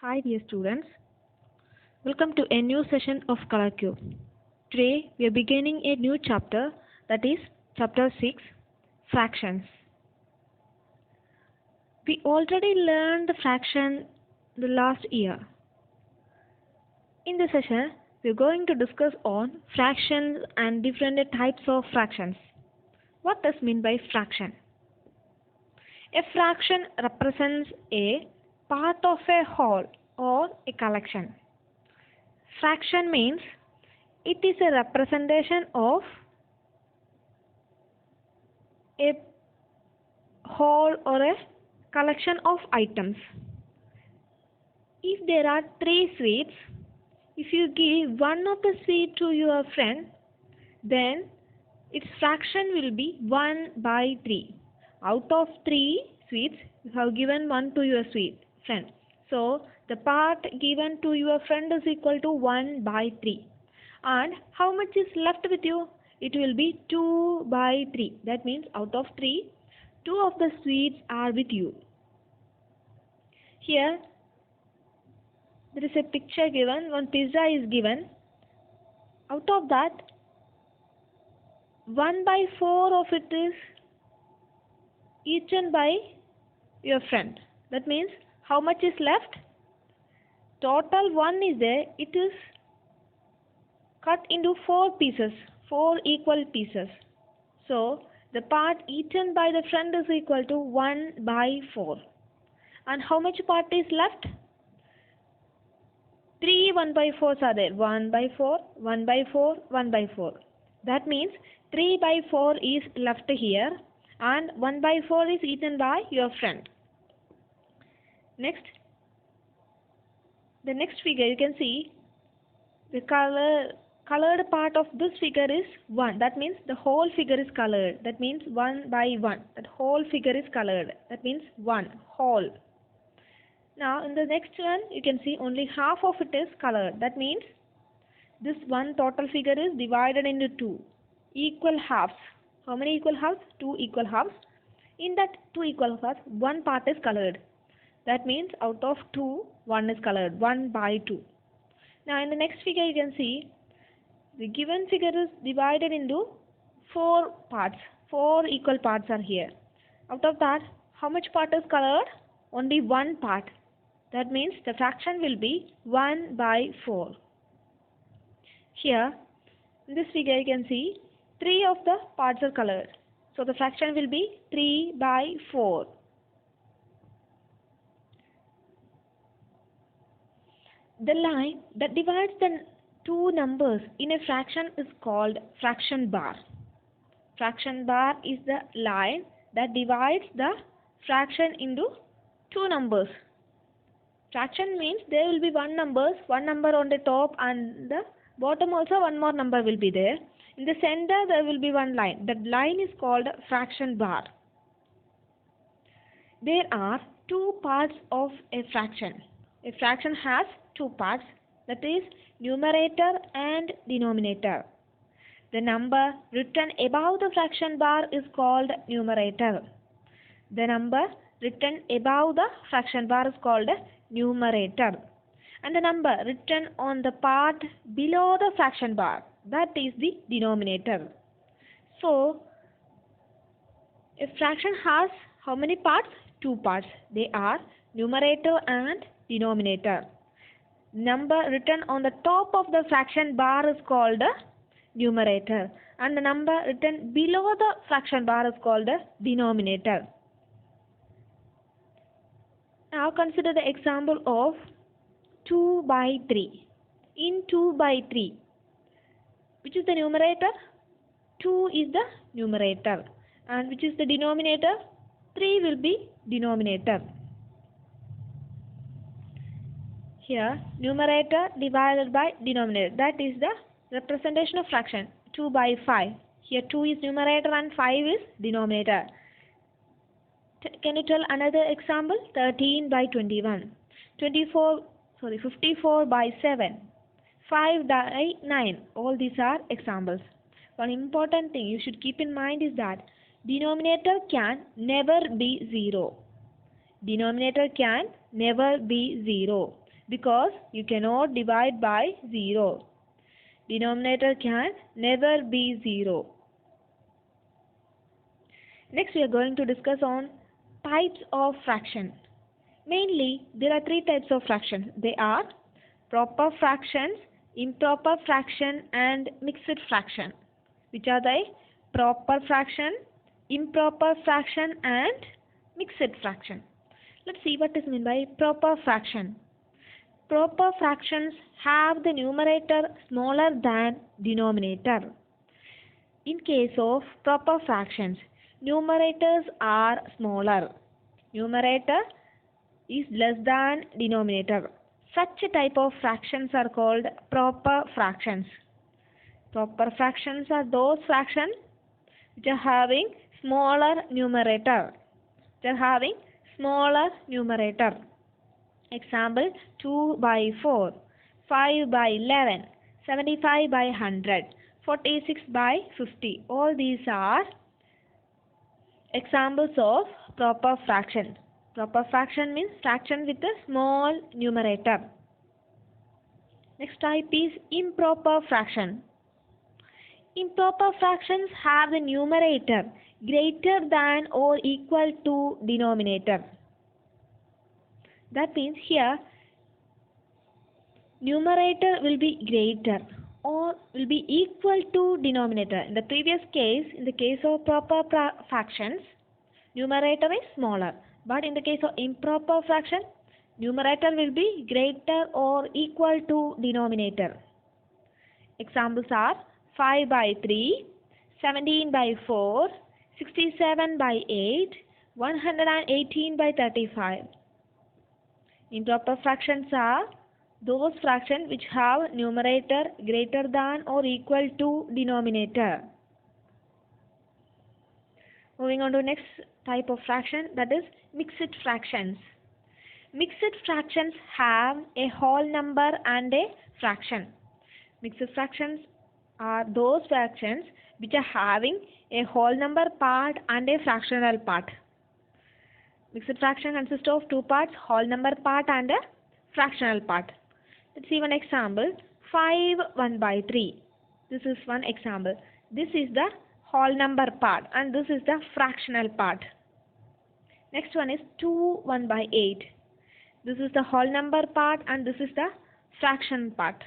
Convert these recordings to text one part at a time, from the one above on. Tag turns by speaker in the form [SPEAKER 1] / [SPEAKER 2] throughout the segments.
[SPEAKER 1] Hi dear students, welcome to a new session of ColorCube. Today we are beginning a new chapter, that is chapter 6, Fractions. We already learned the fraction the last year. In this session we are going to discuss on fractions and different types of fractions. What does mean by fraction? A fraction represents a part of a whole or a collection. Fraction means it is a representation of a whole or a collection of items. If there are 3 sweets, if you give one of the sweet to your friend, then its fraction will be 1 by 3. Out of 3 sweets, you have given one to your sweet friend. So, the part given to your friend is equal to 1 by 3. And how much is left with you? It will be 2 by 3. That means out of 3, 2 of the sweets are with you. Here, there is a picture given, one pizza is given. Out of that, 1 by 4 of it is eaten by your friend. That means how much is left? Total 1 is there, it is cut into 4 pieces, 4 equal pieces. So, the part eaten by the friend is equal to 1 by 4. And how much part is left? 3 1 by 4s are there. 1 by 4, 1 by 4, 1 by 4. That means 3 by 4 is left here and 1 by 4 is eaten by your friend. Next, the next figure you can see the colored part of this figure is 1. That means the whole figure is colored. That means 1 by 1. That whole figure is colored. That means 1 whole. Now in the next one you can see only half of it is colored. That means this one total figure is divided into 2 equal halves. How many equal halves? 2 equal halves. In that 2 equal halves, one part is colored. That means out of 2, 1 is colored. 1 by 2. Now in the next figure you can see the given figure is divided into 4 parts. 4 equal parts are here. Out of that, how much part is colored? Only one part. That means the fraction will be 1 by 4. Here, in this figure you can see 3 of the parts are colored. So the fraction will be 3 by 4. The line that divides the two numbers in a fraction is called fraction bar. Fraction bar is the line that divides the fraction into two numbers. Fraction means there will be one number on the top and the bottom also one more number will be there. In the center there will be one line. That line is called fraction bar. There are two parts of a fraction. A fraction has two parts, that is numerator and denominator. The number written above the fraction bar is called numerator. The number written above the fraction bar is called numerator. And the number written on the part below the fraction bar, that is the denominator. So, a fraction has how many parts? Two parts. They are numerator and denominator. Number written on the top of the fraction bar is called numerator and the number written below the fraction bar is called denominator. Now consider the example of 2 by 3. In 2 by 3, which is the numerator? 2 is the numerator. And which is the denominator? 3 will be denominator. Here, numerator divided by denominator. That is the representation of fraction. 2 by 5. Here 2 is numerator and 5 is denominator. Can you tell another example? 13 by 21. 54 by 7. 5 by 9. All these are examples. One important thing you should keep in mind is that denominator can never be 0. Denominator can never be 0. because you cannot divide by 0. Denominator can never be 0. Next we are going to discuss on types of fraction. Mainly there are 3 types of fractions. They are proper fractions, improper fraction and mixed fraction. Which are they? Proper fraction, improper fraction and mixed fraction. Let's see what is meant by proper fraction. Proper fractions have the numerator smaller than denominator. In case of proper fractions, numerators are smaller. Numerator is less than denominator. Such a type of fractions are called proper fractions. Proper fractions are those fractions which are having smaller numerator. Example 2 by 4, 5 by 11, 75 by 100, 46 by 50. All these are examples of proper fraction. Proper fraction means fraction with a small numerator. Next type is improper fraction. Improper fractions have the numerator greater than or equal to denominator. That means here numerator will be greater or will be equal to denominator. In the previous case, in the case of proper fractions, numerator is smaller. But in the case of improper fraction, numerator will be greater or equal to denominator. Examples are 5 by 3, 17 by 4, 67 by 8, 118 by 35. Improper fractions are those fractions which have numerator greater than or equal to denominator. Moving on to next type of fraction, that is mixed fractions. Mixed fractions have a whole number and a fraction. Mixed fractions are those fractions which are having a whole number part and a fractional part. Mixed fraction consists of 2 parts, whole number part and a fractional part. Let's see one example. 5 1 by 3. This is one example. This is the whole number part and this is the fractional part. Next one is 2 1 by 8. This is the whole number part and this is the fraction part.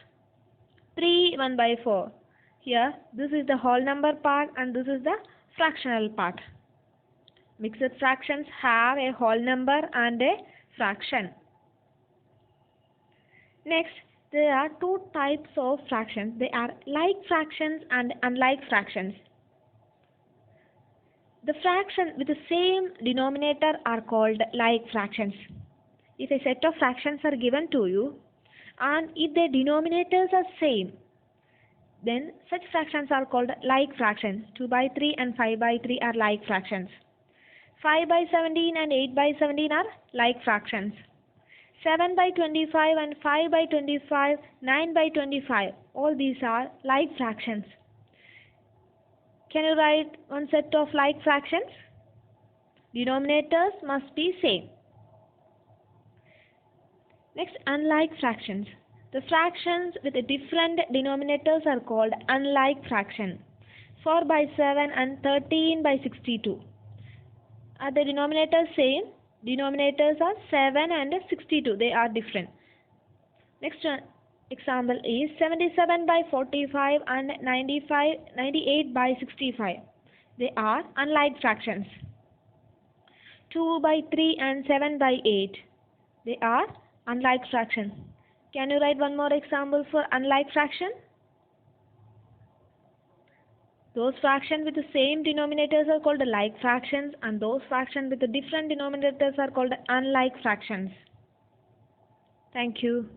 [SPEAKER 1] 3 1 by 4. Here this is the whole number part and this is the fractional part. Mixed fractions have a whole number and a fraction. Next, there are 2 types of fractions. They are like fractions and unlike fractions. The fractions with the same denominator are called like fractions. If a set of fractions are given to you and if their denominators are same, then such fractions are called like fractions. 2 by 3 and 5 by 3 are like fractions. 5 by 17 and 8 by 17 are like fractions. 7 by 25 and 5 by 25, 9 by 25, all these are like fractions. Can you write one set of like fractions? Denominators must be same. Next, unlike fractions. The fractions with different denominators are called unlike fraction. 4 by 7 and 13 by 62. Are the denominators same? Denominators are 7 and 62. They are different. Next example is 77 by 45 and 98 by 65. They are unlike fractions. 2 by 3 and 7 by 8. They are unlike fractions. Can you write one more example for unlike fraction? Those fractions with the same denominators are called like fractions and those fractions with the different denominators are called unlike fractions. Thank you.